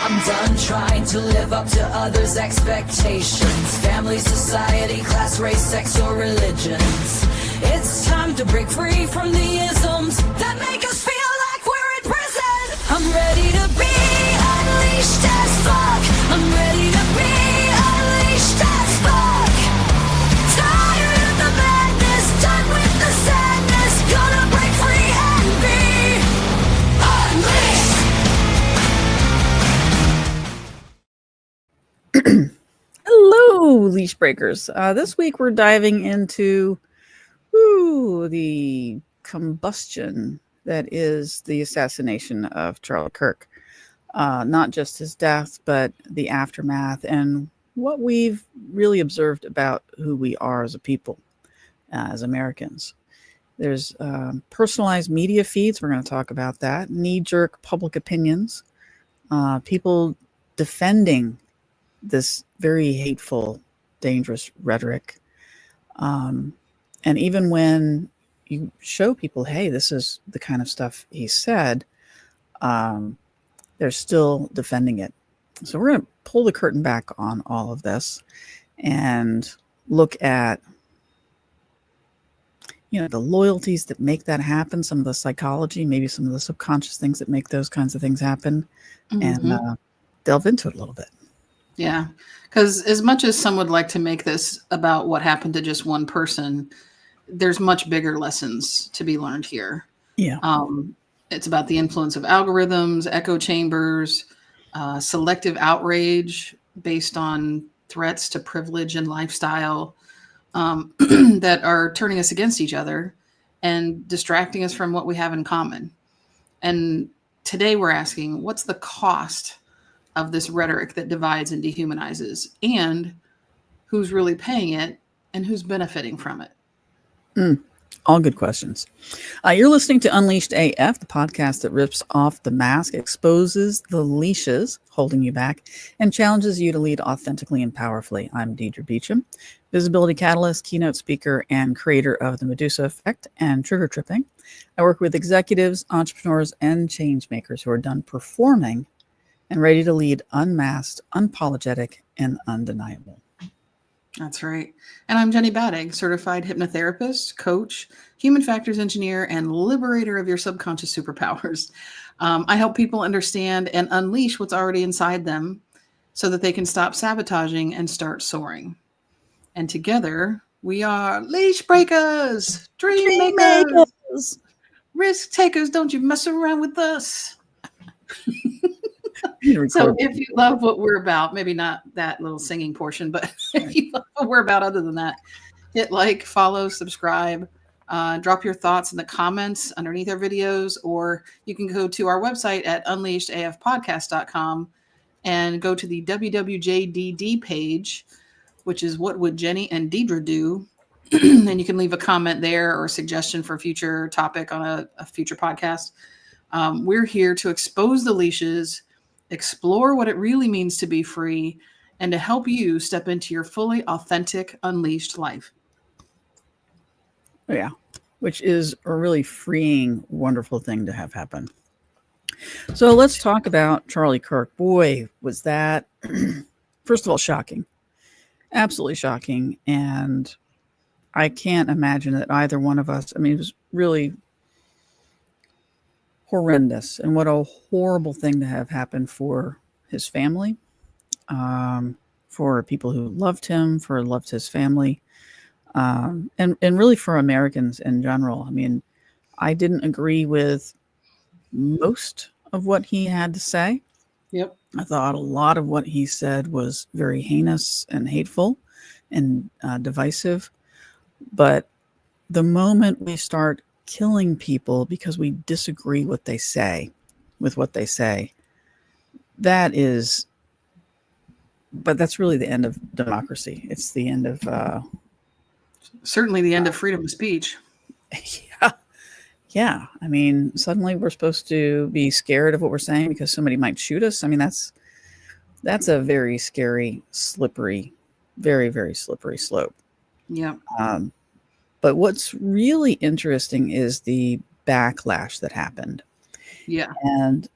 I'm done trying to live up to others' expectations. Family, society, class, race, sex, or religions. It's time to break free from the isms that make us feel like we're in prison. I'm ready to be unleashed as fuck. I'm ready to be unleashed as fuck. Tired of the madness, done with the sadness. Gonna break free and be unleashed. Hello, leash breakers. This week we're diving into the combustion that is the assassination of Charlie Kirk. Not just his death, but the aftermath and what we've really observed about who we are as a people, as Americans. There's personalized media feeds. We're going to talk about that. Knee-jerk public opinions. People defending this very hateful, dangerous rhetoric. And even when you show people, hey, this is the kind of stuff he said, they're still defending it. So we're going to pull the curtain back on all of this and look at, the loyalties that make that happen, some of the psychology, maybe some of the subconscious things that make those kinds of things happen, and delve into it a little bit. Yeah, because as much as some would like to make this about what happened to just one person, there's much bigger lessons to be learned here. Yeah. It's about the influence of algorithms, echo chambers, selective outrage based on threats to privilege and lifestyle that are turning us against each other and distracting us from what we have in common. And today we're asking, what's the cost of this rhetoric that divides and dehumanizes, and who's really paying it and who's benefiting from it? All good questions. You're listening to Unleashed AF, the podcast that rips off the mask, exposes the leashes holding you back, and challenges you to lead authentically and powerfully. I'm Deidre Beecham, visibility catalyst, keynote speaker, and creator of the Medusa Effect and Trigger Tripping. I work with executives, entrepreneurs, and change makers who are done performing and ready to lead unmasked, unapologetic, and undeniable. That's right. And I'm Jenny Badig, certified hypnotherapist, coach, human factors engineer, and liberator of your subconscious superpowers. I help people understand and unleash what's already inside them so that they can stop sabotaging and start soaring. And together, we are leash breakers, dream makers, risk takers. Don't you mess around with us. So if you love what we're about, maybe not that little singing portion, but if you love what we're about other than that, hit like, follow, subscribe, drop your thoughts in the comments underneath our videos, or you can go to our website at unleashedafpodcast.com and go to the WWJDD page, which is what would Jenny and Deidre do? And you can leave a comment there or a suggestion for a future topic on a future podcast. We're here to expose the leashes, explore what it really means to be free, and to help you step into your fully authentic, unleashed life. Yeah, which is a really freeing, wonderful thing to have happen. So let's talk about Charlie Kirk. Boy, was that, first of all, shocking. Absolutely shocking. And I can't imagine that either one of us, it was really horrendous, and what a horrible thing to have happen for his family, for people who loved him, for loved his family, and really for Americans in general. I didn't agree with most of what he had to say. Yep. I thought a lot of what he said was very heinous and hateful and divisive. But the moment we start killing people because we disagree with what they say, but that's really the end of democracy. It's the end of certainly the end of freedom of speech. Yeah. Suddenly we're supposed to be scared of what we're saying because somebody might shoot us. That's a very scary, slippery, very, very slippery slope. Yeah. But what's really interesting is the backlash that happened. Yeah. And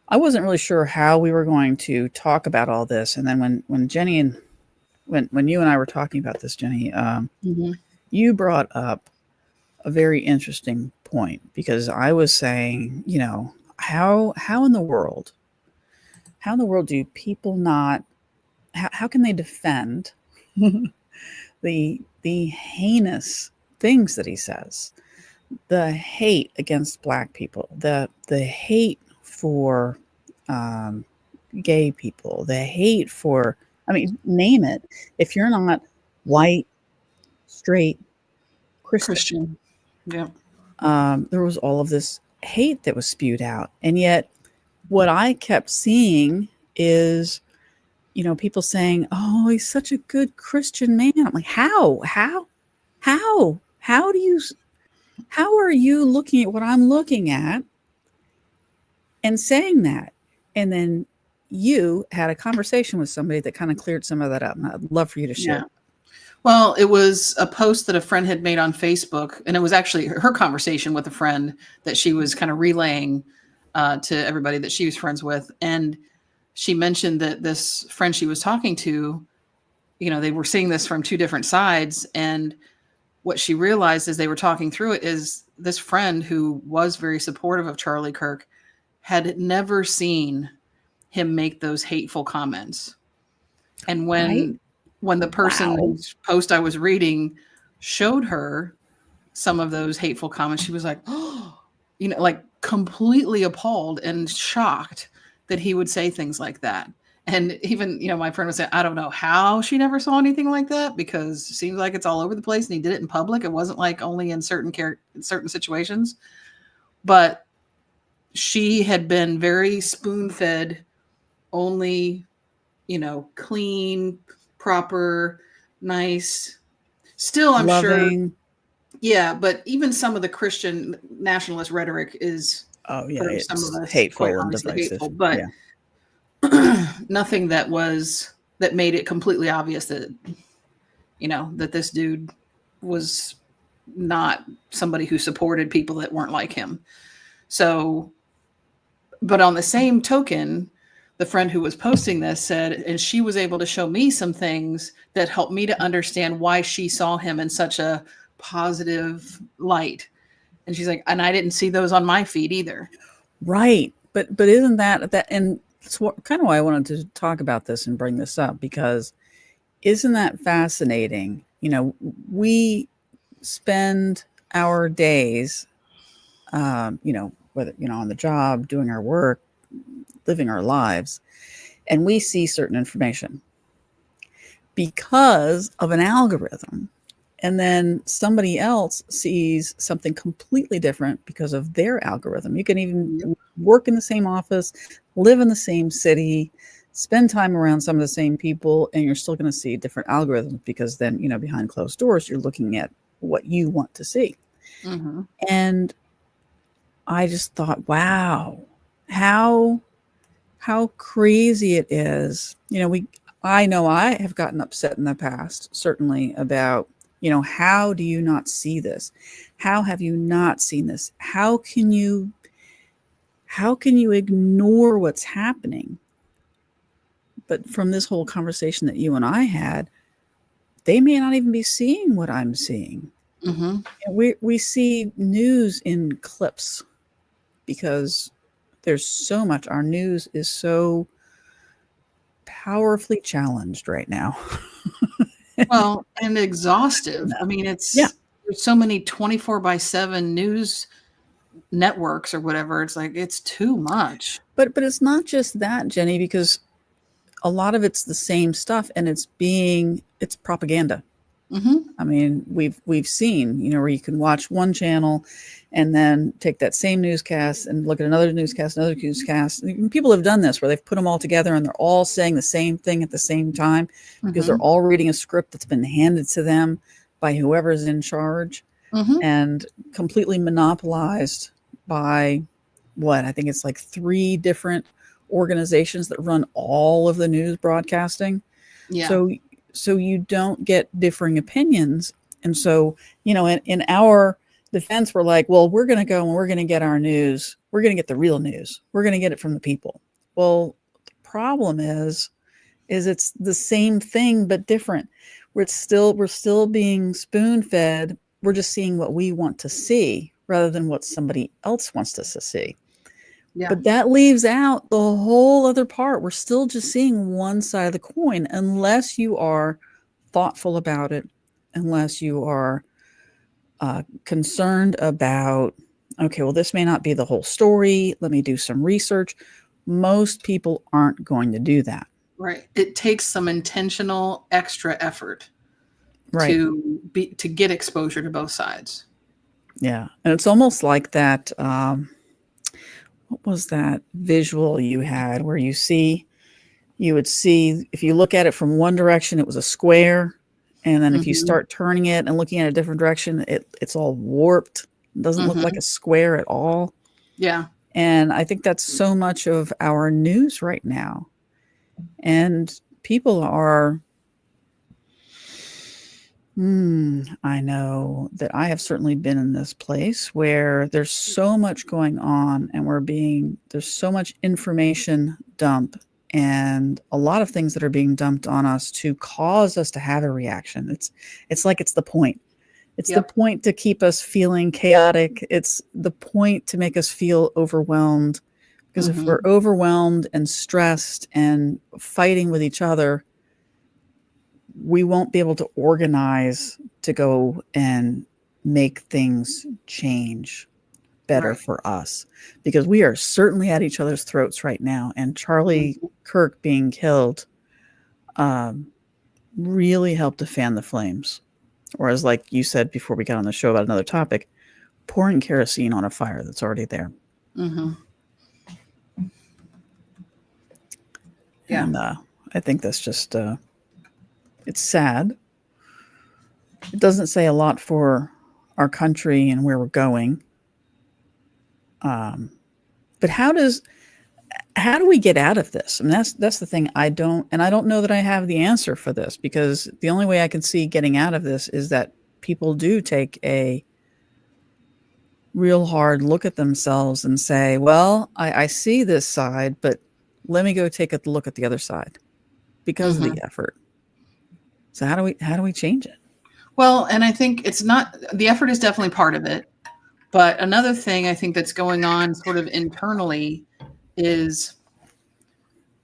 I wasn't really sure how we were going to talk about all this. And then when Jenny and when you and I were talking about this, Jenny, Mm-hmm. you brought up a very interesting point, because I was saying, how in the world, do people not, how can they defend the heinous things that he says, the hate against black people, the hate for gay people, the hate for, I mean, name it. If you're not white, straight, Christian, Christian. Yeah. there was all of this hate that was spewed out. And yet what I kept seeing is, people saying, "Oh, he's such a good Christian man." I'm like, how do you, how are you looking at what I'm looking at and saying that? And then you had a conversation with somebody that kind of cleared some of that up. And I'd love for you to share. Yeah. Well, it was a post that a friend had made on Facebook, and it was actually her conversation with a friend that she was kind of relaying to everybody that she was friends with. And she mentioned that this friend she was talking to, they were seeing this from two different sides. And what she realized as they were talking through it is this friend, who was very supportive of Charlie Kirk, had never seen him make those hateful comments. And when the person whose post I was reading showed her some of those hateful comments, she was like, oh, like completely appalled and shocked that he would say things like that. And even, my friend was saying, I don't know how she never saw anything like that, because it seems like it's all over the place, and he did it in public. It wasn't like only in certain situations. But she had been very spoon-fed, only, clean, proper, nice. Still, I'm Loving. sure. Yeah, but even some of the Christian nationalist rhetoric is, Oh yeah, for it's some of us, hateful quite and honestly divisive. hateful. But yeah. nothing that made it completely obvious that, that this dude was not somebody who supported people that weren't like him. So, but on the same token, the friend who was posting this said, and she was able to show me some things that helped me to understand why she saw him in such a positive light. And she's like, and I didn't see those on my feed either. Right. But isn't that, and it's kind of why I wanted to talk about this and bring this up, because isn't that fascinating? We spend our days, whether, on the job, doing our work, living our lives, and we see certain information because of an algorithm. And then somebody else sees something completely different because of their algorithm. You can even work in the same office, live in the same city, spend time around some of the same people, and you're still going to see different algorithms, because then, behind closed doors, you're looking at what you want to see. Mm-hmm. And I just thought, wow, how crazy it is. I know I have gotten upset in the past, certainly, about, how do you not see this? How have you not seen this? How can you ignore what's happening? But from this whole conversation that you and I had, they may not even be seeing what I'm seeing. Mm-hmm. We see news in clips, because there's so much. Our news is so powerfully challenged right now. Well, and exhaustive. I mean, there's so many 24/7 news networks or whatever. It's like, it's too much. But it's not just that, Jenny, because a lot of it's the same stuff, and it's propaganda. Mm-hmm. I mean, we've seen, where you can watch one channel and then take that same newscast and look at another newscast. And people have done this, where they've put them all together and they're all saying the same thing at the same time, because they're all reading a script that's been handed to them by whoever's in charge, and completely monopolized by I think it's like 3 different organizations that run all of the news broadcasting. Yeah. So you don't get differing opinions. And so, in our the fence were like, well, we're going to go and we're going to get our news. We're going to get the real news. We're going to get it from the people. Well, the problem is it's the same thing, but different. We're still being spoon fed. We're just seeing what we want to see rather than what somebody else wants us to see. Yeah. But that leaves out the whole other part. We're still just seeing one side of the coin unless you are thoughtful about it, unless you are concerned about, okay, well, this may not be the whole story. Let me do some research. Most people aren't going to do that. Right. It takes some intentional extra effort Right. to get exposure to both sides. Yeah. And it's almost like that. What was that visual you had where you would see, if you look at it from one direction, it was a square. And then if you start turning it and looking at a different direction, it's all warped. It doesn't look like a square at all. Yeah. And I think that's so much of our news right now. And people are, I know that I have certainly been in this place where there's so much going on and there's so much information dump and a lot of things that are being dumped on us to cause us to have a reaction. It's like it's the point. It's the point to keep us feeling chaotic. It's the point to make us feel overwhelmed. Because if we're overwhelmed and stressed and fighting with each other, we won't be able to organize to go and make things change better for us, because we are certainly at each other's throats right now. And Charlie Kirk being killed really helped to fan the flames. Or as like you said before we got on the show about another topic, pouring kerosene on a fire that's already there. Yeah. And I think that's just, it's sad. It doesn't say a lot for our country and where we're going. But how do we get out of this? I mean, that's the thing. I don't know that I have the answer for this, because the only way I can see getting out of this is that people do take a real hard look at themselves and say, well, I see this side, but let me go take a look at the other side because of the effort. So how do we change it? Well, and I think the effort is definitely part of it. But another thing I think that's going on sort of internally is,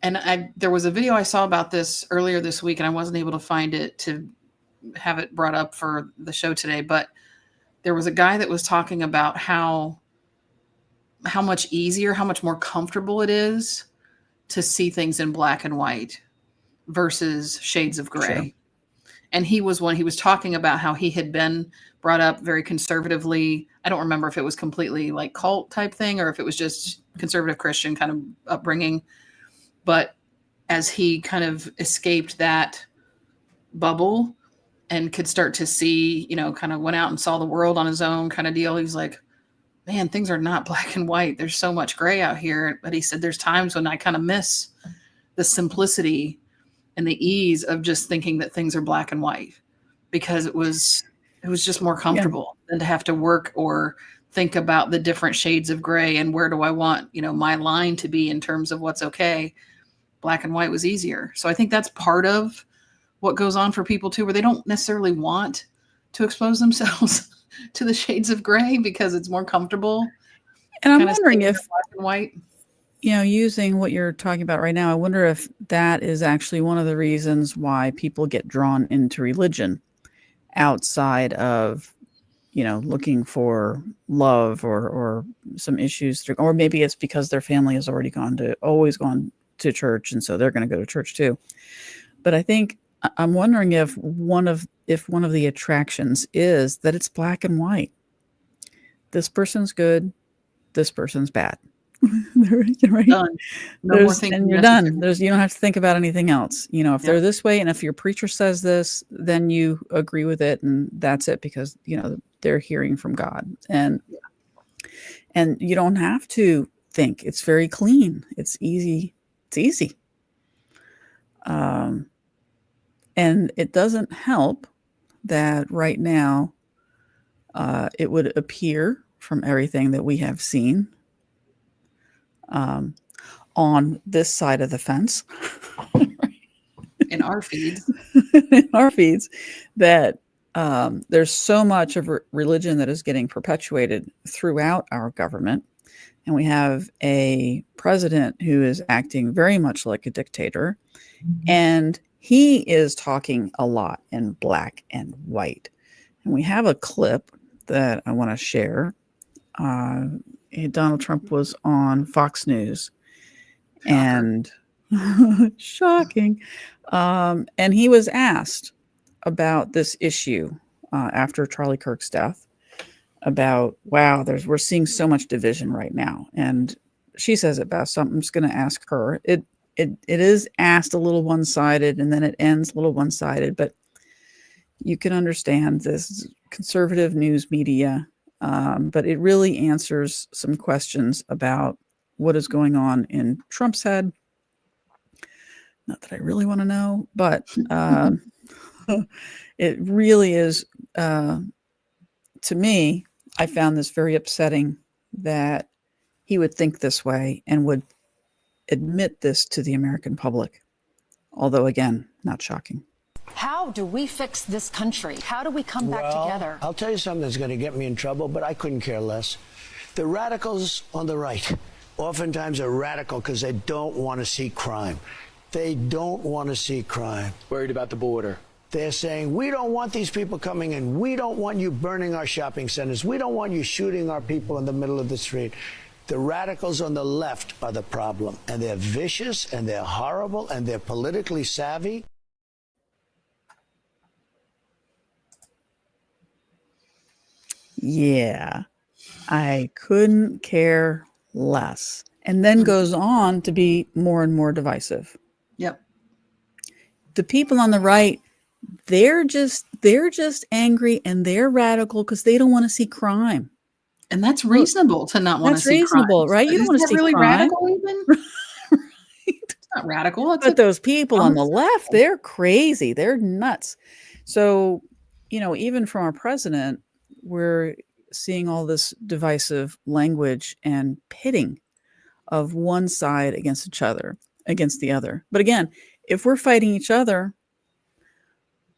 and there was a video I saw about this earlier this week, and I wasn't able to find it to have it brought up for the show today, but there was a guy that was talking about how much easier, how much more comfortable it is to see things in black and white versus shades of gray. Sure. And he was talking about how he had been brought up very conservatively. I don't remember if it was completely like cult type thing or if it was just conservative Christian kind of upbringing. But as he kind of escaped that bubble and could start to see, kind of went out and saw the world on his own kind of deal, he's like, man, things are not black and white. There's so much gray out here. But he said there's times when I kind of miss the simplicity and the ease of just thinking that things are black and white, because it was just more comfortable than to have to work or think about the different shades of gray and where do I want, my line to be in terms of what's okay. Black and white was easier. So I think that's part of what goes on for people too, where they don't necessarily want to expose themselves to the shades of gray because it's more comfortable. And I'm wondering if black and white, using what you're talking about right now, I wonder if that is actually one of the reasons why people get drawn into religion outside of, looking for love or some issues, or maybe it's because their family has always gone to church. And so they're going to go to church too. But I think I'm wondering if one of the attractions is that it's black and white. This person's good. This person's bad. Right? Done. No more thinking and you're necessary. done. You don't have to think about anything else. If they're this way, and if your preacher says this, then you agree with it, and that's it, because they're hearing from God, and you don't have to think. It's very clean. It's easy. It's easy. And it doesn't help that right now, It would appear from everything that we have seen on this side of the fence In our feeds. in our feeds, that there's so much of religion that is getting perpetuated throughout our government. And we have a president who is acting very much like a dictator. And he is talking a lot in black and white. And we have a clip that I want to share. Donald Trump was on Fox News. Shocker. And shocking. And he was asked about this issue after Charlie Kirk's death, about, wow, we're seeing so much division right now. And she says it best, so I'm just going to ask her. It is asked a little one-sided, and then it ends a little one-sided, but you can understand this conservative news media, but it really answers some questions about what is going on in Trump's head. Not that I really want to know, but it really is, to me, I found this very upsetting that he would think this way and would admit this to the American public. Although, again, not shocking. How do we fix this country? How do we come back together? I'll tell you something that's going to get me in trouble, but I couldn't care less. The radicals on the right oftentimes are radical because they don't want to see crime. They don't want to see crime. Worried about the border. They're saying, we don't want these people coming in. We don't want you burning our shopping centers. We don't want you shooting our people in the middle of the street. The radicals on the left are the problem. And they're vicious, and they're horrible, and they're politically savvy. Yeah, I couldn't care less. And then goes on to be more and more divisive. Yep. The people on the right, they're just angry and they're radical because they don't want to see crime. And that's reasonable to not want to see crime. That's reasonable, right? You don't want to see really crime. radical even? Right. It's not radical. It's But those people on the left, they're crazy. They're nuts. So, even from our president, we're seeing all this divisive language and pitting of one side against the other. But again, if we're fighting each other,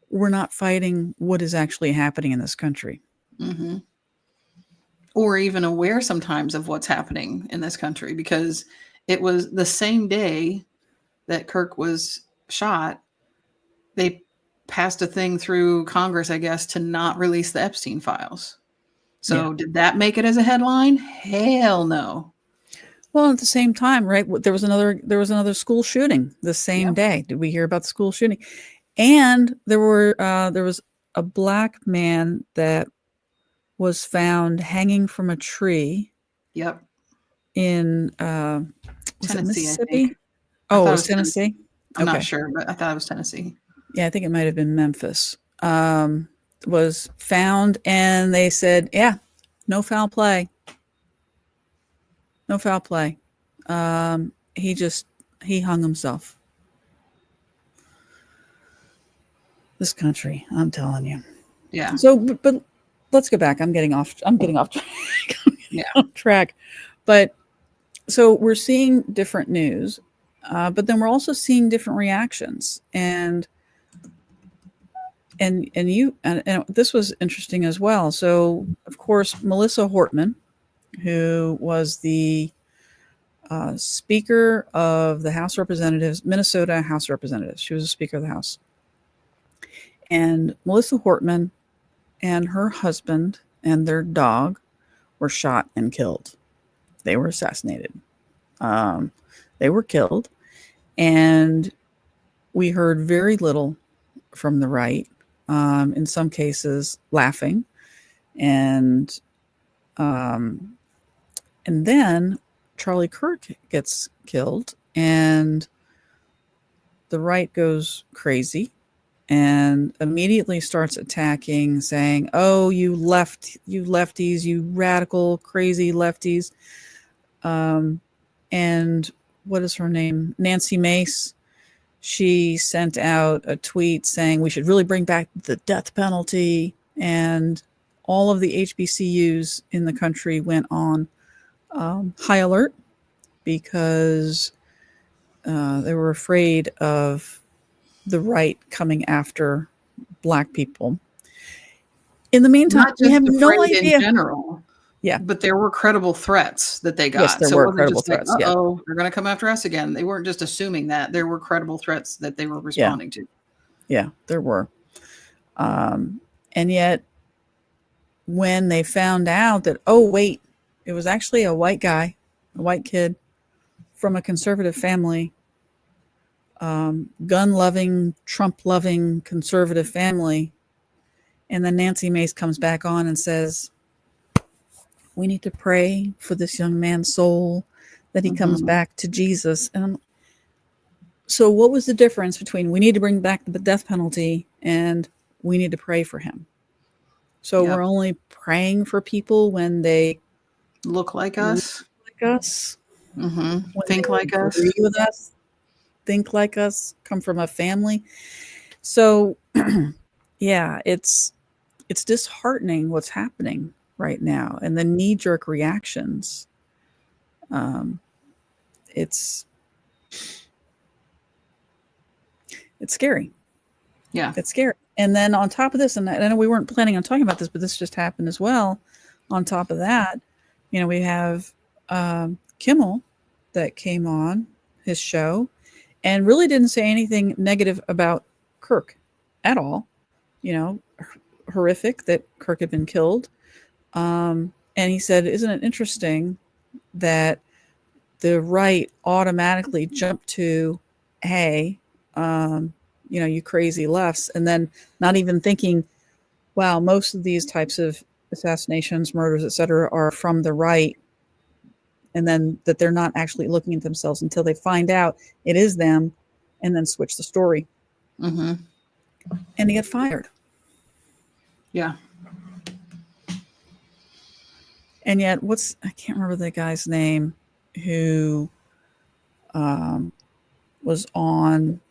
we're not fighting what is actually happening in this country. Mm-hmm. Or even aware sometimes of what's happening in this country, because it was the same day that Kirk was shot, they passed a thing through Congress, I guess, to not release the Epstein files. So Did that make it as a headline? Hell no. Well, at the same time, right? There was another school shooting the same day. Did we hear about the school shooting? And there was a black man that was found hanging from a tree. Yep. In Tennessee, Mississippi? Oh, it was Tennessee? I'm not sure, but I thought it was Tennessee. Yeah, I think it might have been Memphis. Was found, and they said, yeah, no foul play. No foul play. He hung himself. This country, I'm telling you. Yeah. So, but let's go back. I'm getting off track. Off track. But so we're seeing different news, but then we're also seeing different reactions. And this was interesting as well. So, of course, Melissa Hortman, who was the Speaker of the House Representatives, Minnesota House Representatives. She was the Speaker of the House. And Melissa Hortman and her husband and their dog were shot and killed. They were assassinated. They were killed. And we heard very little from the right. In some cases, laughing. And then Charlie Kirk gets killed, and the right goes crazy and immediately starts attacking, saying, oh, you lefties, you radical, crazy lefties. And what is her name? Nancy Mace. She sent out a tweet saying we should really bring back the death penalty and all of the HBCUs in the country went on high alert because they were afraid of the right coming after Black people. In the meantime, Not we just have no afraid in idea. general. Yeah. But there were credible threats that they got. Yes, there so were it wasn't credible just like, threats. Yeah. uh-oh, they're going to come after us again. They weren't just assuming that. There were credible threats that they were responding to. Yeah, there were. And yet, when they found out that, oh, wait, it was actually a white guy, a white kid from a conservative family, gun-loving, Trump-loving conservative family, and then Nancy Mace comes back on and says, we need to pray for this young man's soul, that he comes back to Jesus. And so what was the difference between we need to bring back the death penalty and we need to pray for him? So we're only praying for people when they look like us, when think they like us. agree with us, think like us, come from a family. So yeah, it's disheartening what's happening right now, and the knee-jerk reactions. It's scary. Yeah. It's scary. And then on top of this, and I know we weren't planning on talking about this, but this just happened as well. On top of that, we have Kimmel that came on his show and really didn't say anything negative about Kirk at all. Horrific that Kirk had been killed. And he said, isn't it interesting that the right automatically jumped to, hey, you crazy lefts, and then not even thinking, wow, most of these types of assassinations, murders, etc., are from the right, and then that they're not actually looking at themselves until they find out it is them, and then switch the story. And he got fired. Yeah. And yet, I can't remember the guy's name who was on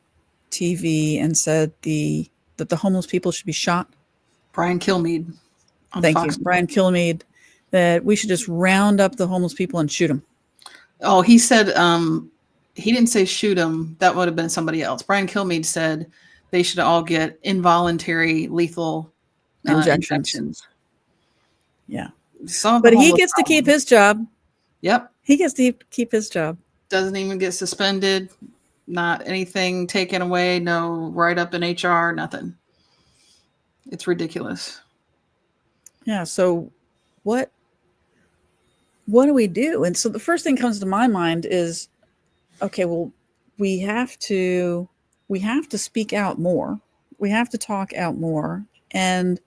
TV and said that the homeless people should be shot. Brian Kilmeade. Thank you, Brian Kilmeade, that we should just round up the homeless people and shoot them. Oh, he said, he didn't say shoot them. That would have been somebody else. Brian Kilmeade said they should all get involuntary lethal injections. Yeah. But he gets to keep his job. Yep. He gets to keep his job. Doesn't even get suspended. Not anything taken away. No write up in HR. Nothing. It's ridiculous. Yeah. So what do we do? And so the first thing comes to my mind is, okay, well, we have to speak out more. We have to talk out more and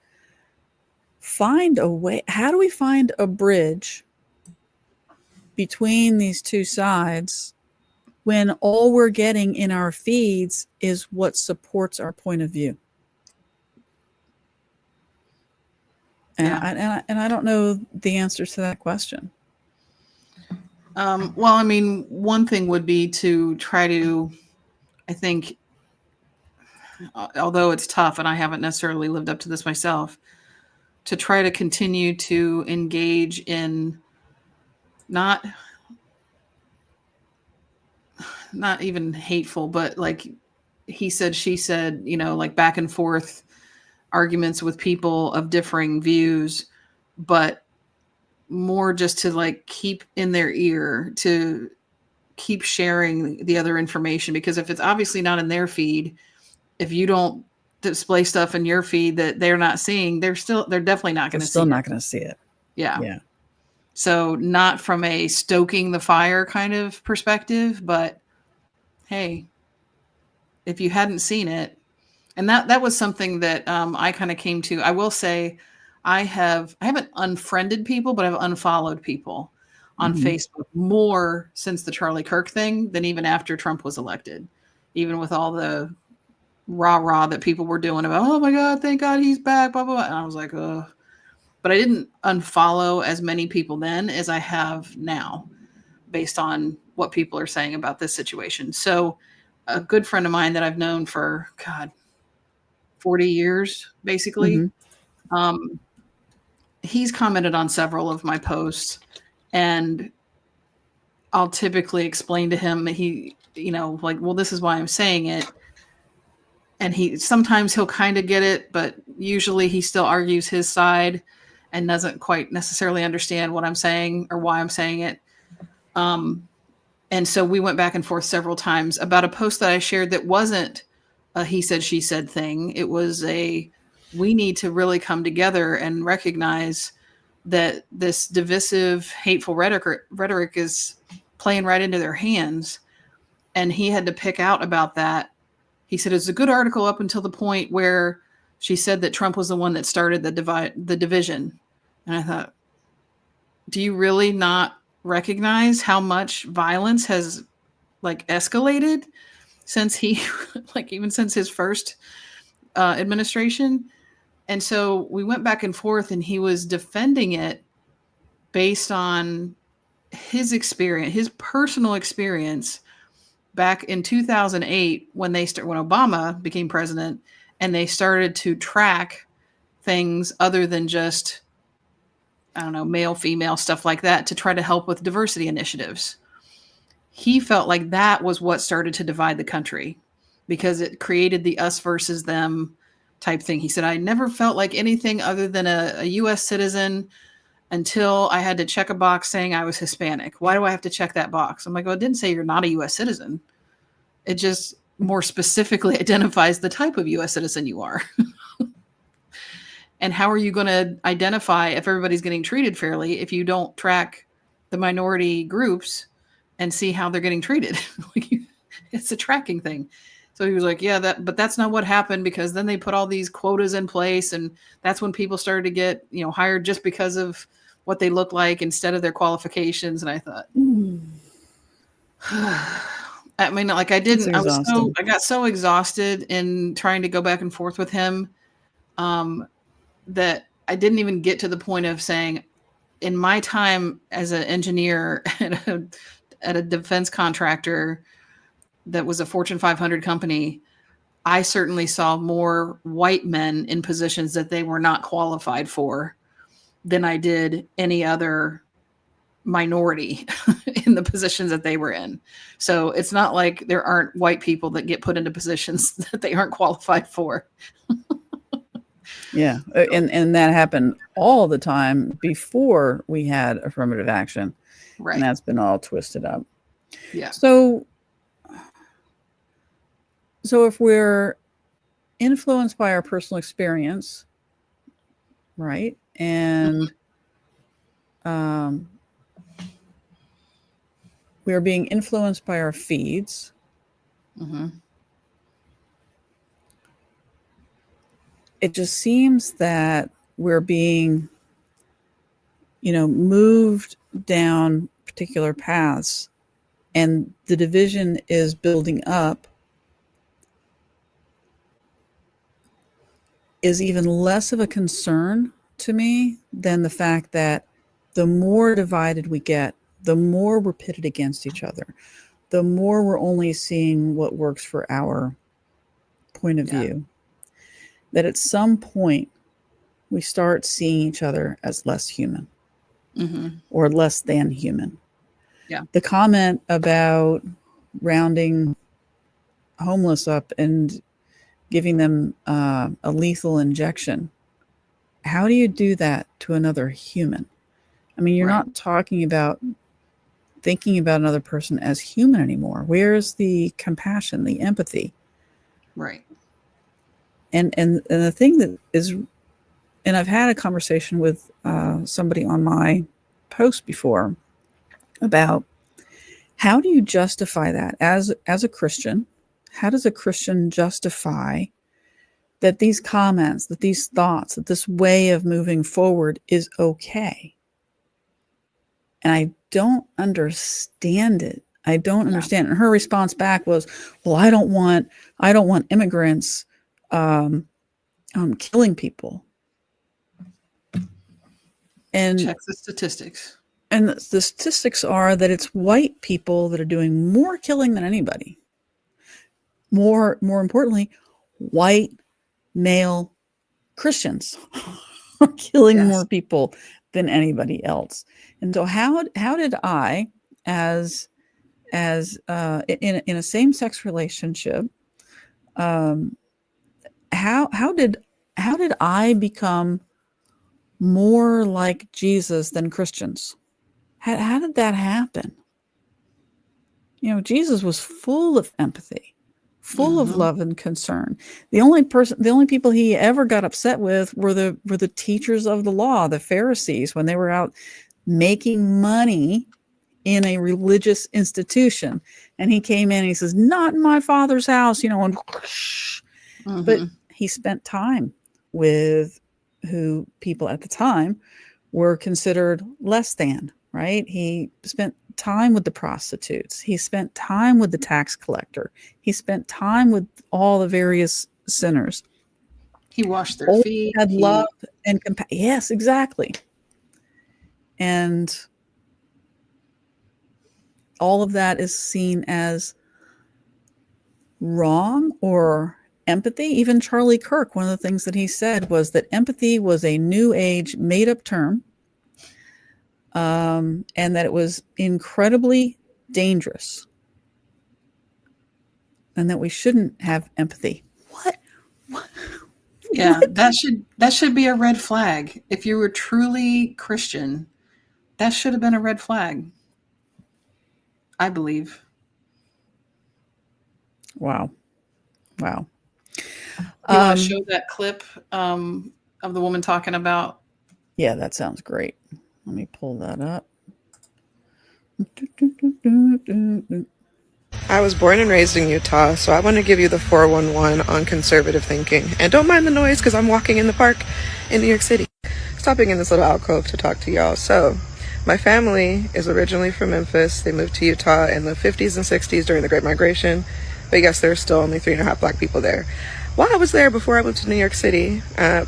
find a way. How do we find a bridge between these two sides when all we're getting in our feeds is what supports our point of view? And I don't know the answer to that question. Well, I mean, one thing would be to try to, I think, although it's tough and I haven't necessarily lived up to this myself, to try to continue to engage in not even hateful, but like he said, she said, like back and forth arguments with people of differing views, but more just to like keep in their ear, to keep sharing the other information, because if it's obviously not in their feed, if you don't display stuff in your feed that they're not seeing, they're definitely not going to see it. Still not going to see it. Yeah. So not from a stoking the fire kind of perspective, but hey, if you hadn't seen it, and that was something that I kind of came to. I will say I haven't unfriended people, but I've unfollowed people on Facebook more since the Charlie Kirk thing than even after Trump was elected, even with all the rah-rah that people were doing about, oh my God, thank God he's back, blah, blah, blah. And I was like, ugh. But I didn't unfollow as many people then as I have now, based on what people are saying about this situation. So a good friend of mine that I've known for, 40 years, basically, he's commented on several of my posts, and I'll typically explain to him, he, like, well, this is why I'm saying it. And sometimes he'll kind of get it, but usually he still argues his side and doesn't quite necessarily understand what I'm saying or why I'm saying it. And so we went back and forth several times about a post that I shared that wasn't a he said, she said thing. It was we need to really come together and recognize that this divisive, hateful rhetoric is playing right into their hands. And he had to pick out about that. He said it's a good article up until the point where she said that Trump was the one that started the division. And I thought, do you really not recognize how much violence has like escalated since even since his first administration? And so we went back and forth, and he was defending it based on his experience, his personal experience back in 2008 when Obama became president, and they started to track things other than just, I don't know, male, female, stuff like that, to try to help with diversity initiatives. He felt like that was what started to divide the country because it created the us versus them type thing. He said, I never felt like anything other than a U.S. citizen until I had to check a box saying I was Hispanic. Why do I have to check that box? I'm like, well, it didn't say you're not a U.S. citizen. It just more specifically identifies the type of U.S. citizen you are. And how are you going to identify if everybody's getting treated fairly if you don't track the minority groups and see how they're getting treated? It's a tracking thing. So he was like, yeah, but that's not what happened, because then they put all these quotas in place, and that's when people started to get, hired just because of what they look like instead of their qualifications. And I thought, I mean, like I got so exhausted in trying to go back and forth with him that I didn't even get to the point of saying, in my time as an engineer at a defense contractor that was a Fortune 500 company, I certainly saw more white men in positions that they were not qualified for than I did any other minority in the positions that they were in. So it's not like there aren't white people that get put into positions that they aren't qualified for. Yeah. And that happened all the time before we had affirmative action. Right. And that's been all twisted up. Yeah. So if we're influenced by our personal experience, right? And we are being influenced by our feeds. Mm-hmm. It just seems that we're being, moved down particular paths, and the division is building up, is even less of a concern to me than the fact that the more divided we get, the more we're pitted against each other, the more we're only seeing what works for our point of view. That at some point we start seeing each other as less human or less than human. Yeah. The comment about rounding homeless up and giving them a lethal injection. How do you do that to another human? I mean, you're not talking about thinking about another person as human anymore. Where's the compassion, the empathy? Right. And the thing that is, and I've had a conversation with somebody on my post before about how do you justify that as a Christian? How does a Christian justify that these comments, that these thoughts, that this way of moving forward is okay? And I don't understand it. I don't understand. And her response back was, well, I don't want immigrants killing people. And check the statistics. And the statistics are that it's white people that are doing more killing than anybody. More importantly, white male Christians. or killing Yes. more people than anybody else. And so how did I, as in a same-sex relationship, um, how did I become more like Jesus than Christians? How did that happen? You know, Jesus was full of empathy, full of Mhm. love and concern. The only people he ever got upset with were the teachers of the law, the Pharisees, when they were out making money in a religious institution. And he came in and he says, "Not in my Father's house," you know, and but Mhm. he spent time with who people at the time were considered less than, right? He spent time with the prostitutes. He spent time with the tax collector. He spent time with all the various sinners. He washed their Always feet. had love He and compassion. Yes, exactly. And all of that is seen as wrong or empathy. Even Charlie Kirk, one of the things that he said was that empathy was a new age made up term, and that it was incredibly dangerous and that we shouldn't have empathy. What? Yeah, What? that should be a red flag. If you were truly Christian, that should have been a red flag, I believe. Wow. Wow. You want to show Um, that clip of the woman talking about? yeah, that sounds great. Let me pull that up. I was born and raised in Utah, so I want to give you the 411 on conservative thinking. And don't mind the noise because I'm walking in the park in New York City, stopping in this little alcove to talk to y'all. So, my family is originally from Memphis. They moved to Utah in the 50s and 60s during the Great Migration. But yes, there's still only 3.5 black people there. While I was there, before I moved to New York City,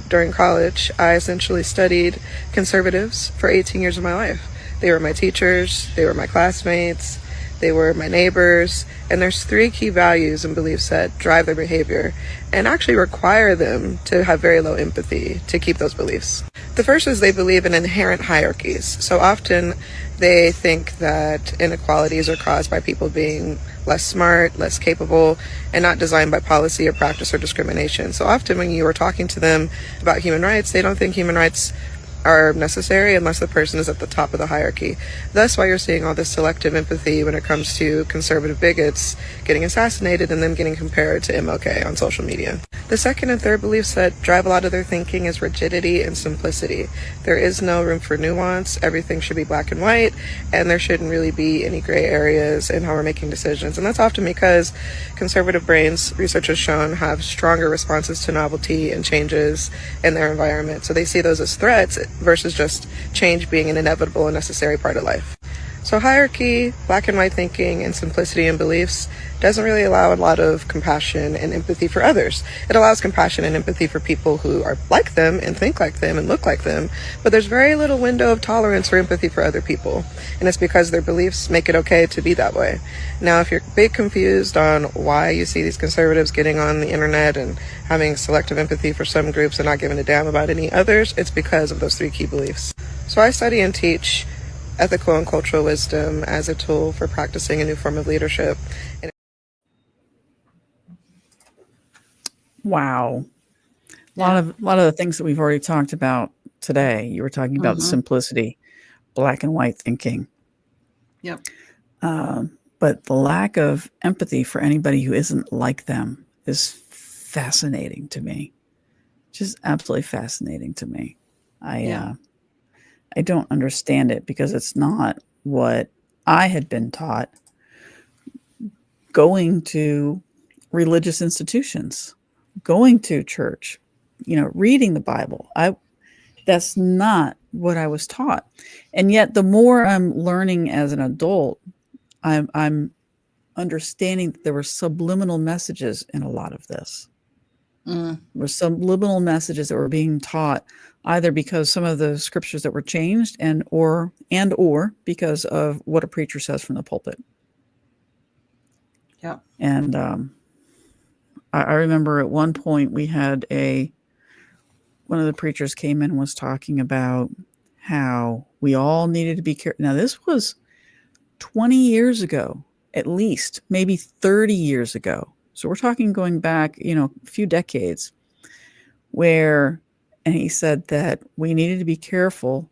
during college, I essentially studied conservatives for 18 years of my life. They were my teachers, they were my classmates, they were my neighbors, and there's 3 key values and beliefs that drive their behavior and actually require them to have very low empathy to keep those beliefs. The first is they believe in inherent hierarchies. So often they think that inequalities are caused by people being less smart, less capable, and not designed by policy or practice or discrimination. So often when you are talking to them about human rights, they don't think human rights are necessary unless the person is at the top of the hierarchy. That's why you're seeing all this selective empathy when it comes to conservative bigots getting assassinated and them getting compared to MLK on social media. The second and third beliefs that drive a lot of their thinking is rigidity and simplicity. There is no room for nuance. Everything should be black and white, and there shouldn't really be any gray areas in how we're making decisions. And that's often because conservative brains, research has shown, have stronger responses to novelty and changes in their environment. So they see those as threats versus just change being an inevitable and necessary part of life. So hierarchy, black and white thinking, and simplicity in beliefs doesn't really allow a lot of compassion and empathy for others. It allows compassion and empathy for people who are like them and think like them and look like them, but there's very little window of tolerance or empathy for other people. And it's because their beliefs make it okay to be that way. Now, if you're a bit confused on why you see these conservatives getting on the internet and having selective empathy for some groups and not giving a damn about any others, it's because of those 3 key beliefs. So I study and teach ethical and cultural wisdom as a tool for practicing a new form of leadership. Wow. A Yeah. lot of the things that we've already talked about today. You were talking about Mhm. simplicity, black and white thinking, Yep. but the lack of empathy for anybody who isn't like them is fascinating to me. Just absolutely fascinating to me. Yeah. I don't understand it because it's not what I had been taught going to religious institutions, going to church, you know, reading the Bible. That's not what I was taught. And yet the more I'm learning as an adult, I'm understanding that there were subliminal messages in a lot of this. Mm. There were subliminal messages that were being taught either because some of the scriptures that were changed or because of what a preacher says from the pulpit. Yep. And I remember at one point we had a one of the preachers came in and was talking about how we all needed to be careful. Now, this was 20 years ago, at least, maybe 30 years ago. So we're talking going back, a few decades and he said that we needed to be careful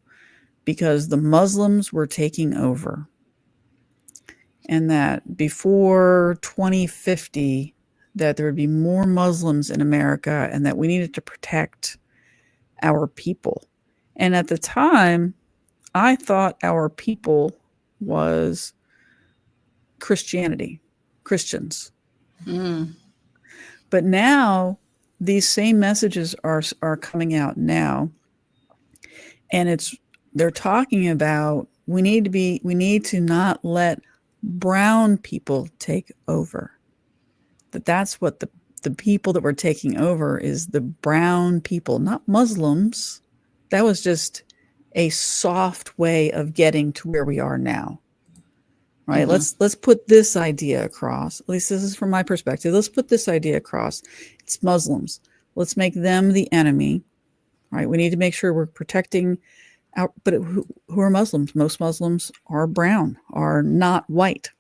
because the Muslims were taking over. And that before 2050, that there would be more Muslims in America and that we needed to protect our people. And at the time, I thought our people was Christians. But now these same messages are coming out now. And they're talking about we need to not let brown people take over. That's what the people that were taking over is the brown people, not Muslims. That was just a soft way of getting to where we are now. Right? Let's put this idea across. At least this is from my perspective. Let's put this idea across. It's Muslims. Let's make them the enemy. Right? We need to make sure we're protecting but who are Muslims? Most Muslims are brown, are not white,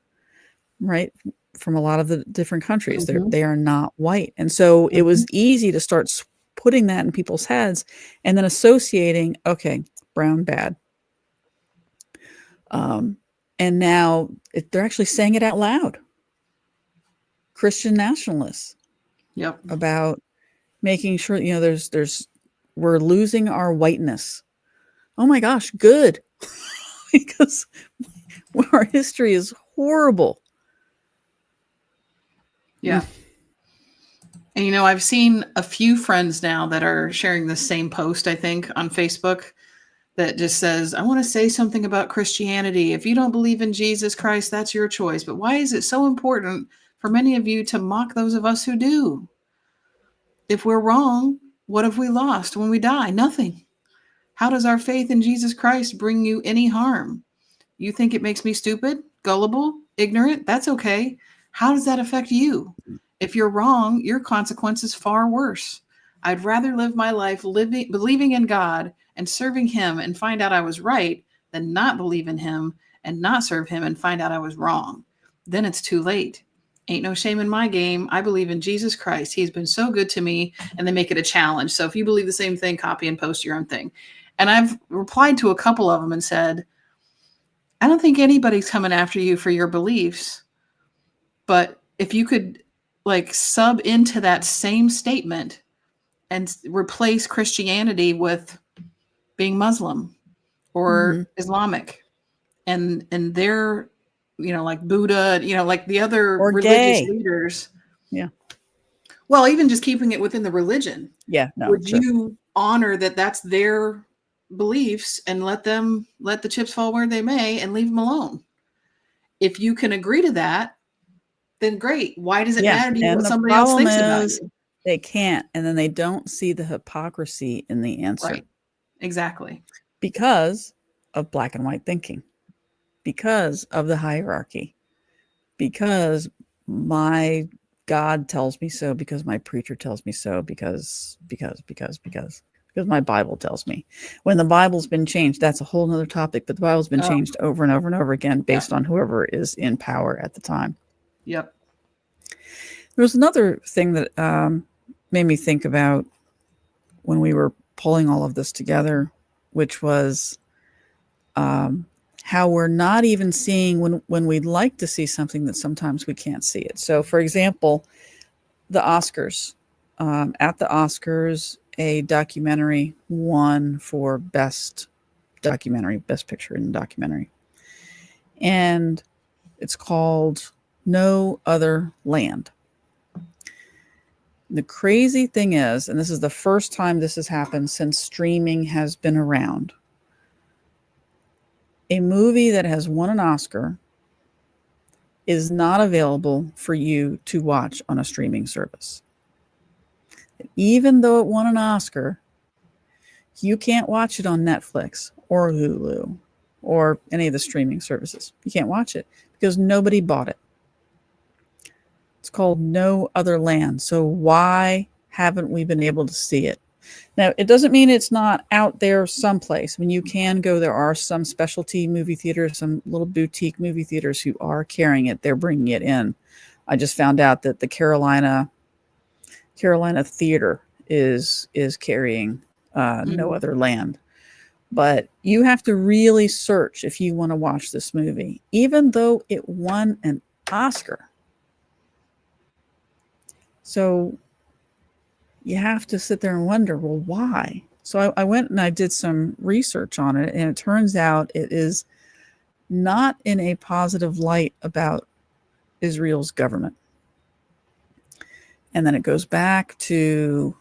right? From a lot of the different countries, they are not white. And so it was easy to start putting that in people's heads and then associating, okay, brown bad. And now they're actually saying it out loud. Christian nationalists. Yep. About making sure, we're losing our whiteness. Oh my gosh, good. Because our history is horrible. Yeah. And I've seen a few friends now that are sharing the same post, I think, on Facebook that just says, I want to say something about Christianity. If you don't believe in Jesus Christ, that's your choice. But why is it so important for many of you to mock those of us who do? If we're wrong, what have we lost when we die? Nothing. How does our faith in Jesus Christ bring you any harm? You think it makes me stupid, gullible, ignorant? That's okay. How does that affect you? If you're wrong, your consequence is far worse. I'd rather live my life believing in God and serving him and find out I was right than not believe in him and not serve him and find out I was wrong. Then it's too late. Ain't no shame in my game. I believe in Jesus Christ. He's been so good to me. And they make it a challenge. So if you believe the same thing, copy and post your own thing. And I've replied to a couple of them and said, I don't think anybody's coming after you for your beliefs. But if you could sub into that same statement and replace Christianity with being Muslim or Islamic and their, like Buddha, like the other or religious gay leaders. Yeah. Well, even just keeping it within the religion. Yeah. No, would you honor that that's their beliefs and let the chips fall where they may and leave them alone? If you can agree to that, then great. Why does it matter to you what somebody else thinks about you? They can't. And then they don't see the hypocrisy in the answer. Right. Exactly. Because of black and white thinking. Because of the hierarchy. Because my God tells me so, because my preacher tells me so, because my Bible tells me. When the Bible's been changed, that's a whole nother topic, but the Bible's been changed over and over and over again based on whoever is in power at the time. Yep. There was another thing that made me think about when we were pulling all of this together, which was how we're not even seeing when we'd like to see something that sometimes we can't see it. So, for example, the Oscars. At the Oscars, a documentary won for best picture in documentary. And it's called No Other Land. The crazy thing is, and this is the first time this has happened since streaming has been around, a movie that has won an Oscar is not available for you to watch on a streaming service. Even though it won an Oscar, you can't watch it on Netflix or Hulu or any of the streaming services. You can't watch it because nobody bought it. It's called No Other Land. So why haven't we been able to see it? Now, it doesn't mean it's not out there someplace. I mean, you can go. There are some specialty movie theaters, some little boutique movie theaters who are carrying it. They're bringing it in. I just found out that the Carolina Theater is carrying No Other Land. But you have to really search if you want to watch this movie, even though it won an Oscar. So you have to sit there and wonder, well, why? So I went and I did some research on it, and it turns out it is not in a positive light about Israel's government. And then it goes back to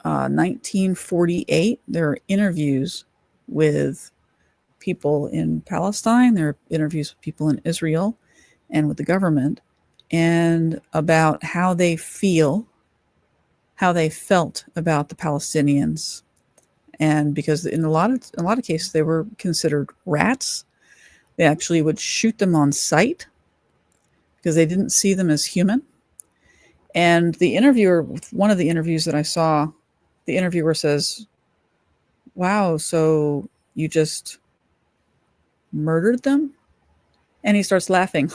1948. There are interviews with people in Palestine. There are interviews with people in Israel and with the government, and about how they felt about the Palestinians. And because in a lot of cases they were considered rats, they actually would shoot them on sight because they didn't see them as human. And the interviewer, one of the interviews that I saw, the interviewer says, "Wow, so you just murdered them?" And he starts laughing.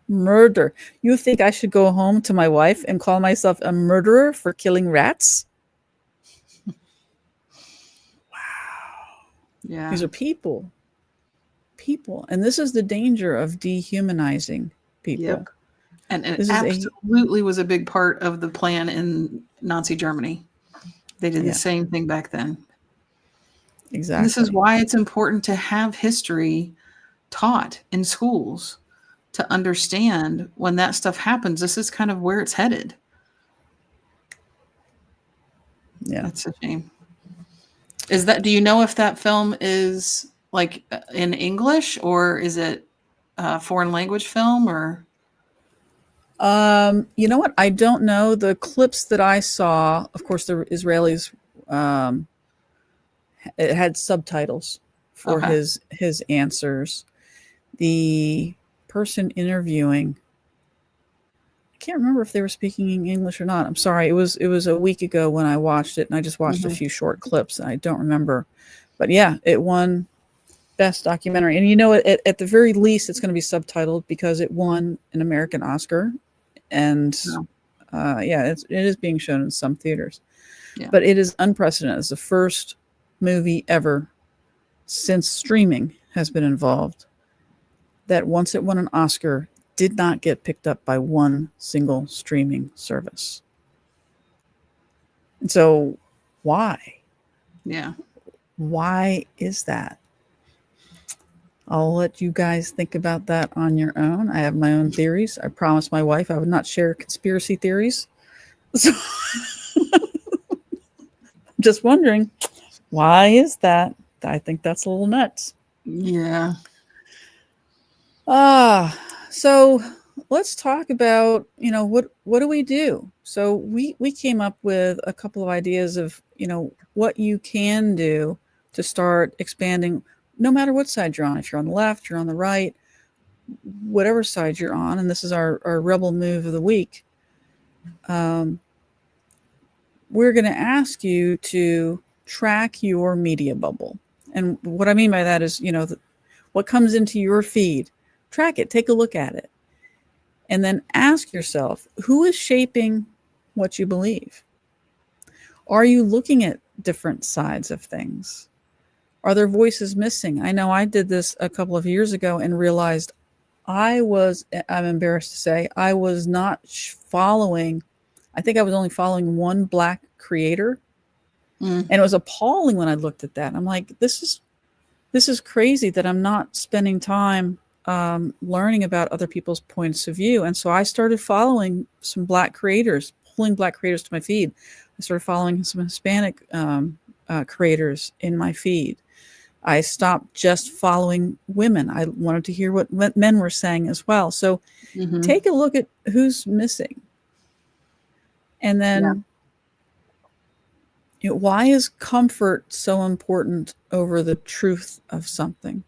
Murder. You think I should go home to my wife and call myself a murderer for killing rats? Yeah. These are people. And this is the danger of dehumanizing people. Yep. And it This is absolutely was a big part of the plan in Nazi Germany. They did Yeah. the same thing back then. Exactly. And this is why it's important to have history taught in schools to understand when that stuff happens. This is kind of where it's headed. Yeah. That's a shame. Do you know if that film is like in English, or is it a foreign language film, or? You know what? I don't know. The clips that I saw, of course, the Israelis, it had subtitles for Okay. his answers. The person interviewing, I can't remember if they were speaking in English or not. I'm sorry. It was a week ago when I watched it, and I just watched a few short clips, and I don't remember. But yeah, it won Best Documentary. And you know, at the very least, it's going to be subtitled because it won an American Oscar. And it is being shown in some theaters. Yeah. But it is unprecedented. It's the first movie ever since streaming has been involved that once it won an Oscar did not get picked up by one single streaming service. And so why? Yeah. Why is that? I'll let you guys think about that on your own. I have my own theories. I promised my wife I would not share conspiracy theories. So I'm just wondering, why is that? I think that's a little nuts. Yeah. So let's talk about, what do we do? So we came up with a couple of ideas of, what you can do to start expanding, no matter what side you're on. If you're on the left, you're on the right, whatever side you're on. And this is our rebel move of the week. We're going to ask you to track your media bubble. And what I mean by that is, what comes into your feed, track it, take a look at it. And then ask yourself, who is shaping what you believe? Are you looking at different sides of things? Are there voices missing? I know I did this a couple of years ago and realized I'm embarrassed to say, I was not following, I think I was only following one Black creator. And it was appalling when I looked at that. I'm like, this is crazy that I'm not spending time learning about other people's points of view. And so I started following some Black creators, pulling Black creators to my feed. I started following some Hispanic creators in my feed. I stopped just following women. I wanted to hear what men were saying as well. So take a look at who's missing. And then, why is comfort so important over the truth of something?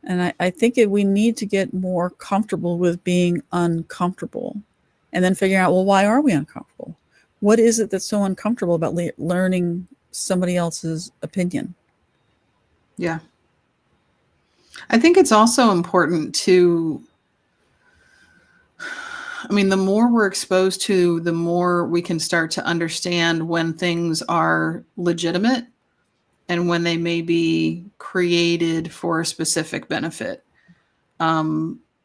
And I think we need to get more comfortable with being uncomfortable, and then figuring out, well, why are we uncomfortable? what is it that's so uncomfortable about learning somebody else's opinion? Yeah. I think it's also important to, I mean, the more we're exposed to, the more we can start to understand when things are legitimate and when they may be created for a specific benefit.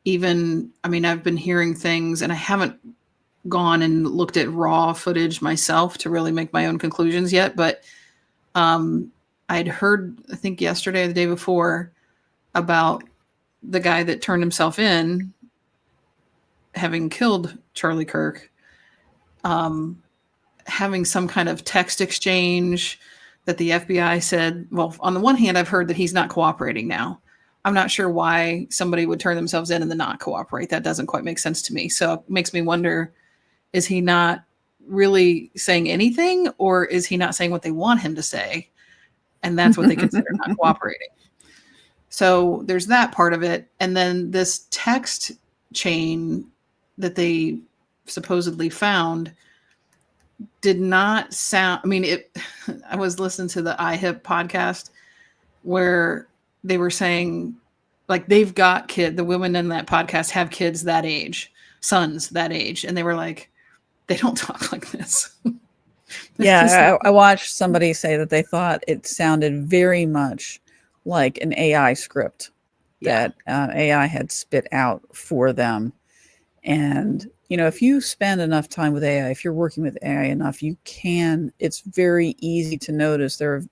Even, I mean, I've been hearing things, and I haven't gone and looked at raw footage myself to really make my own conclusions yet, but I'd heard, I think yesterday or the day before, about the guy that turned himself in, having killed Charlie Kirk, having some kind of text exchange that the FBI said, well, on the one hand, I've heard that he's not cooperating now. I'm not sure why somebody would turn themselves in and then not cooperate. That doesn't quite make sense to me. So it makes me wonder, is he not really saying anything, or is he not saying what they want him to say? And that's what they consider not cooperating. So there's that part of it. And then this text chain that they supposedly found did not sound, I mean, I was listening to the iHip podcast where they were saying, like, they've got the women in that podcast have kids that age, sons that age. And they were like, they don't talk like this. Yeah, I watched somebody say that they thought it sounded very much like an AI script that AI had spit out for them. And, you know, if you spend enough time with AI, if you're working with AI enough, it's very easy to notice there are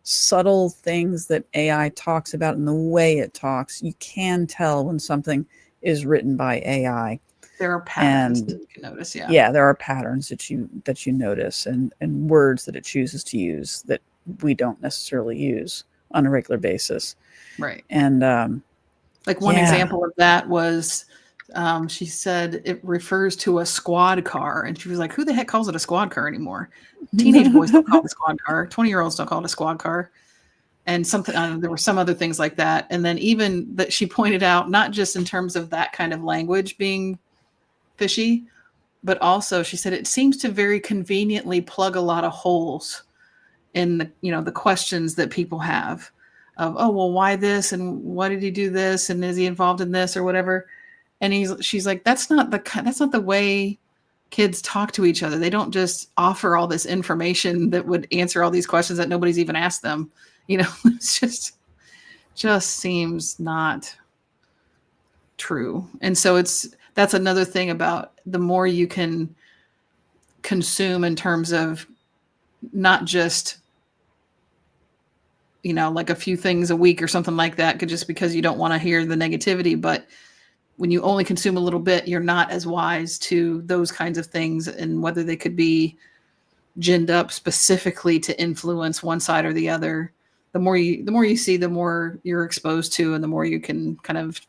subtle things that AI talks about in the way it talks. You can tell when something is written by AI. There are patterns that you can notice. Yeah, there are patterns that you notice, and words that it chooses to use that we don't necessarily use on a regular basis. Right. And like one example of that was, she said it refers to a squad car, and she was like, who the heck calls it a squad car anymore? Teenage boys don't call it a squad car. 20-year-olds don't call it a squad car. And something, there were some other things like that. And then even that she pointed out, not just in terms of that kind of language being fishy, but also she said it seems to very conveniently plug a lot of holes in the, you know, the questions that people have of, oh, well, why this? And why did he do this? And is he involved in this or whatever? And she's like, that's not the way kids talk to each other. They don't just offer all this information that would answer all these questions that nobody's even asked them. You know, it's just seems not true. And so that's another thing about the more you can consume in terms of not just, you know, like a few things a week or something like that, just because you don't want to hear the negativity. But when you only consume a little bit, you're not as wise to those kinds of things and whether they could be ginned up specifically to influence one side or the other. The more you see, the more you're exposed to, and the more you can kind of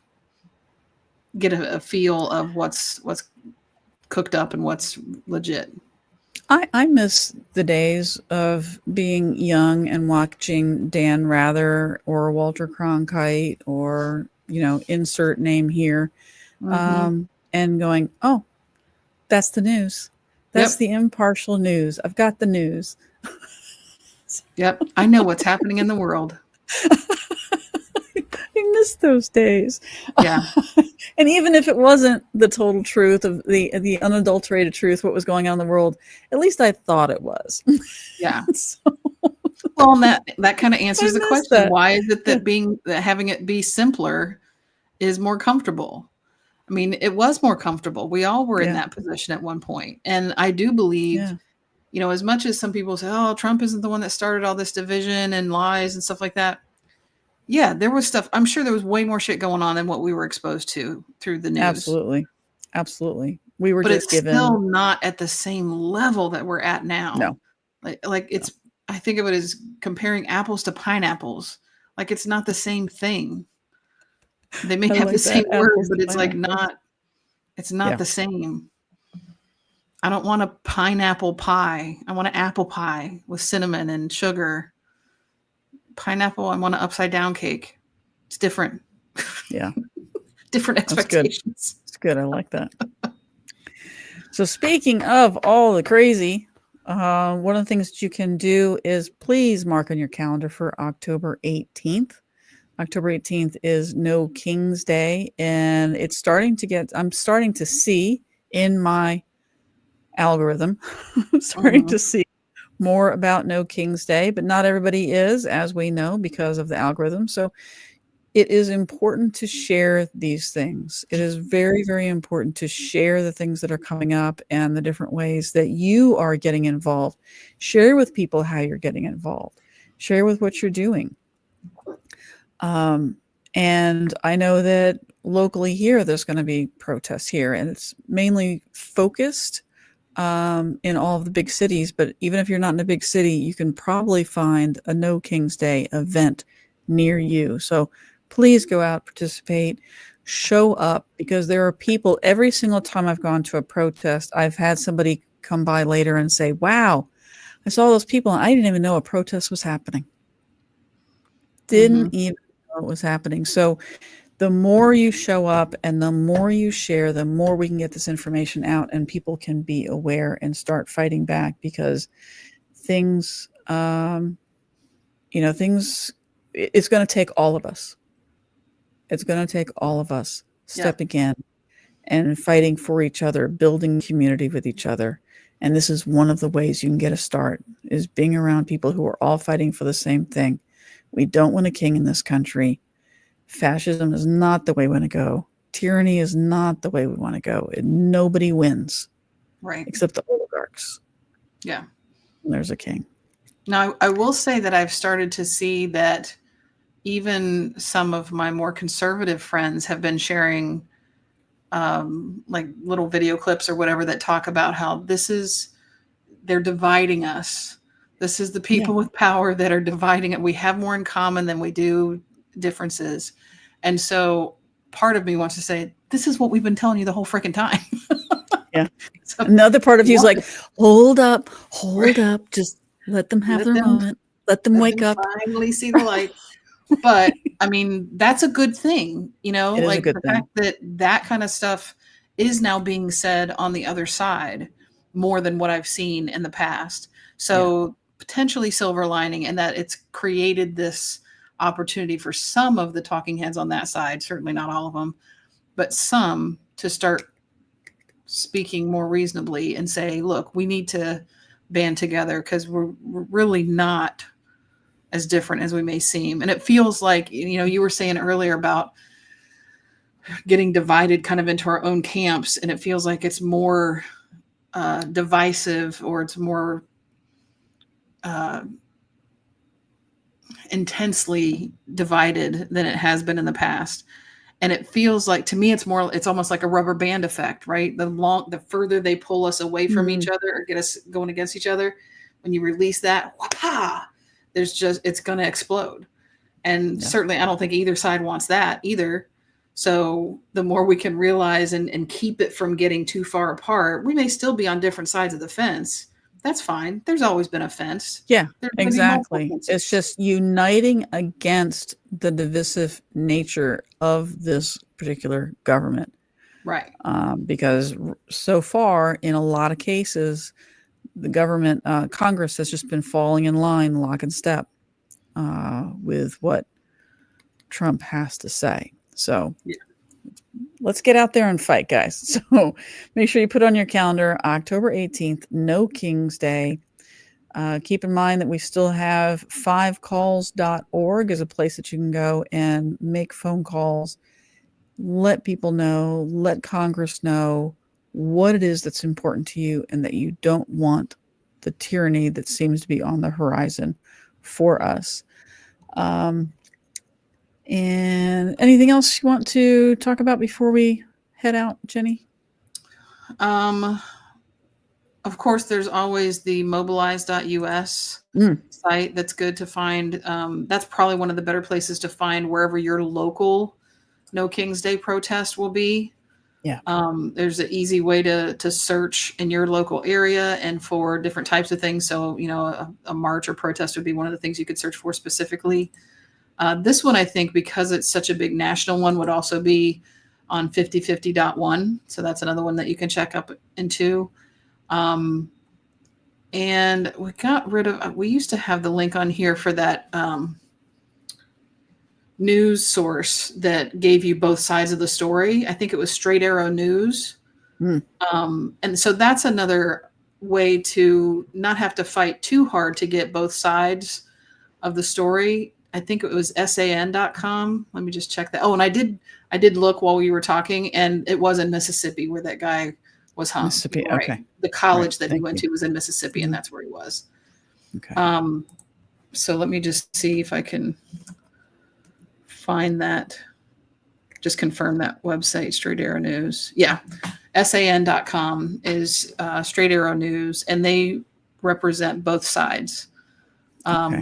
get a feel of what's cooked up and what's legit. I miss the days of being young and watching Dan Rather or Walter Cronkite or, you know, insert name here, and going, oh, that's the news. That's the impartial news. I've got the news. Yep. I know what's happening in the world. I miss those days. Yeah. And even if it wasn't the total truth of the unadulterated truth, what was going on in the world, at least I thought it was. Yeah. So, well, and that kind of answers the question. That. Why is it that having it be simpler is more comfortable? I mean, it was more comfortable. We all were in that position at one point. And I do believe, you know, as much as some people say, oh, Trump isn't the one that started all this division and lies and stuff like that. Yeah, there was stuff. I'm sure there was way more shit going on than what we were exposed to through the news. Absolutely. We were but just it's given. still not at the same level that we're at now. No. Like it's, I think of it as comparing apples to pineapples. Like it's not the same thing. They may have the same word, but it's like it's not the same. I don't want a pineapple pie. I want an apple pie with cinnamon and sugar. Pineapple, I want an upside down cake. It's different. Yeah. Different expectations. It's good. I like that. So speaking of all the crazy, One of the things that you can do is please mark on your calendar for October 18th. October 18th is No King's Day, and I'm starting to see in my algorithm, I'm starting to see more about No King's Day, but not everybody is, as we know, because of the algorithm. So it is important to share these things. It is very, very important to share the things that are coming up and the different ways that you are getting involved. Share with people how you're getting involved. Share with what you're doing. And I know that locally here, there's going to be protests here, and it's mainly focused in all of the big cities. But even if you're not in a big city, you can probably find a No King's Day event near you. So please go out, participate, show up, because there are people every single time I've gone to a protest. I've had somebody come by later and say, wow, I saw those people and I didn't even know a protest was happening. Didn't even know it was happening. So the more you show up and the more you share, the more we can get this information out and people can be aware and start fighting back, because things, it's going to take all of us. It's going to take all of us stepping in and fighting for each other, building community with each other. And this is one of the ways you can get a start, is being around people who are all fighting for the same thing. We don't want a king in this country. Fascism is not the way we want to go. Tyranny is not the way we want to go. Nobody wins. Right. Except the oligarchs. Yeah. And there's a king. Now, I will say that I've started to see that even some of my more conservative friends have been sharing like little video clips or whatever that talk about how they're dividing us. This is the people with power that are dividing it. We have more in common than we do differences. And so part of me wants to say, this is what we've been telling you the whole freaking time. Yeah. So, another part of you is like, hold up, just let them have their moment. Let them wake up. Finally see the light. But I mean, that's a good thing, like the fact that that kind of stuff is now being said on the other side more than what I've seen in the past. So potentially silver lining, and that it's created this opportunity for some of the talking heads on that side, certainly not all of them, but some, to start speaking more reasonably and say, look, we need to band together because we're really not as different as we may seem. And it feels like, you were saying earlier about getting divided kind of into our own camps, and it feels like it's more divisive, or it's more intensely divided than it has been in the past. And it feels like, to me, it's almost like a rubber band effect, right? The further they pull us away from each other or get us going against each other, when you release that, wha-pa, it's going to explode. And certainly I don't think either side wants that either. So the more we can realize and keep it from getting too far apart, we may still be on different sides of the fence. That's fine. There's always been a fence. Yeah, exactly. It's just uniting against the divisive nature of this particular government. Right. Because so far, in a lot of cases, the government, Congress has just been falling in line, lock and step, with what Trump has to say. So let's get out there and fight, guys. So make sure you put on your calendar October 18th, No King's Day. Keep in mind that we still have 5calls.org is a place that you can go and make phone calls, let people know, let Congress know what it is that's important to you, and that you don't want the tyranny that seems to be on the horizon for us. And anything else you want to talk about before we head out, Jenny? Of course, there's always the mobilize.us site that's good to find. That's probably one of the better places to find wherever your local No King's Day protest will be. Yeah. There's an easy way to search in your local area and for different types of things. So, a march or protest would be one of the things you could search for specifically. This one, I think, because it's such a big national one, would also be on 5050.1. So that's another one that you can check up into. And we got rid of, we used to have the link on here for that news source that gave you both sides of the story. I think it was Straight Arrow News. And so that's another way to not have to fight too hard to get both sides of the story. I think it was san.com. Let me just check that. Oh, and I did look while we were talking, and it was in Mississippi where that guy was hung. Mississippi, right? okay. The college Right, that he went to was in Mississippi, and that's where he was. Okay. So let me just see if I can find that. Just confirm that website, Straight Arrow News. Yeah, san.com is Straight Arrow News, and they represent both sides of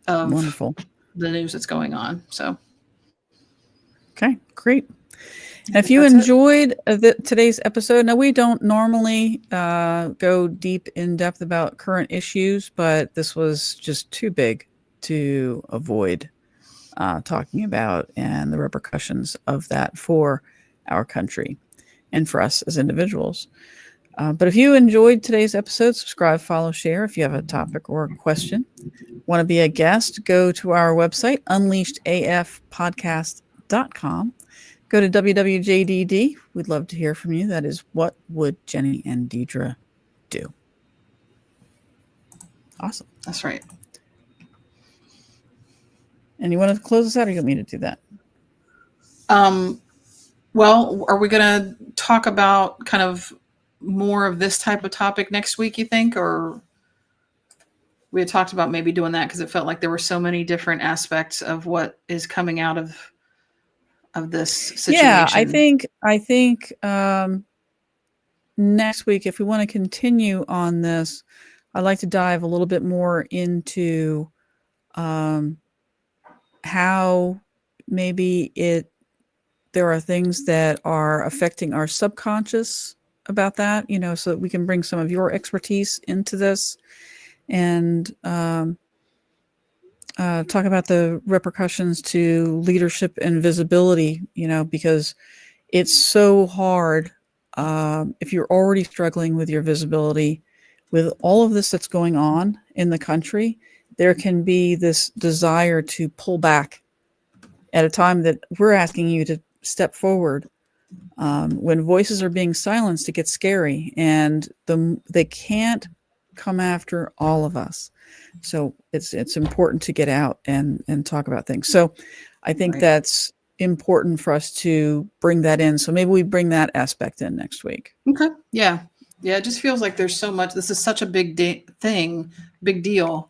Wonderful. the news that's going on. So, okay, great. And if you enjoyed today's episode, now we don't normally go deep in depth about current issues, but this was just too big to avoid talking about, and the repercussions of that for our country and for us as individuals. But if you enjoyed today's episode, subscribe, follow, share. If you have a topic or a question, want to be a guest, go to our website, unleashedafpodcast.com. Go to WWJDD. We'd love to hear from you. That is What Would Jenny and Deidre Do? Awesome. that's right. And you want to close us out, or you want me to do that? Well, are we going to talk about kind of more of this type of topic next week, you think? Or we had talked about maybe doing that because it felt like there were so many different aspects of what is coming out of this situation. Yeah, I think next week, if we want to continue on this, I'd like to dive a little bit more into how maybe there are things that are affecting our subconscious about that, so that we can bring some of your expertise into this and talk about the repercussions to leadership and visibility, because it's so hard if you're already struggling with your visibility. With all of this that's going on in the country, there can be this desire to pull back at a time that we're asking you to step forward. When voices are being silenced, it gets scary, and they can't come after all of us. So it's important to get out and talk about things. So I think that's important for us to bring that in. So maybe we bring that aspect in next week. Okay. Yeah. It just feels like there's so much. This is such a big big deal,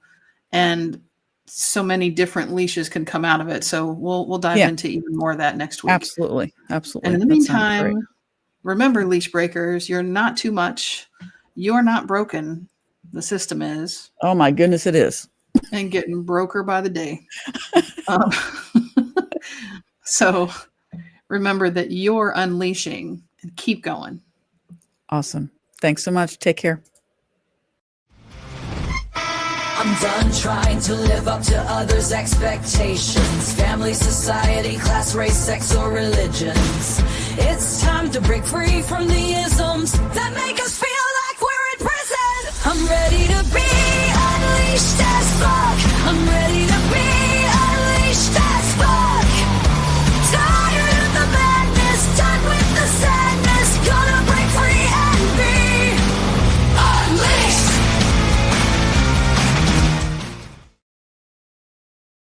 and so many different leashes can come out of it. So we'll dive into even more of that next week. Absolutely. And in the meantime, remember, leash breakers, you're not too much. You're not broken. The system is. Oh my goodness, it is. And getting broker by the day. So remember that you're unleashing, and keep going. Awesome. Thanks so much. Take care. I'm done trying to live up to others' expectations. Family, society, class, race, sex, or religions. It's time to break free from the isms that make us feel like we're in prison. I'm ready to be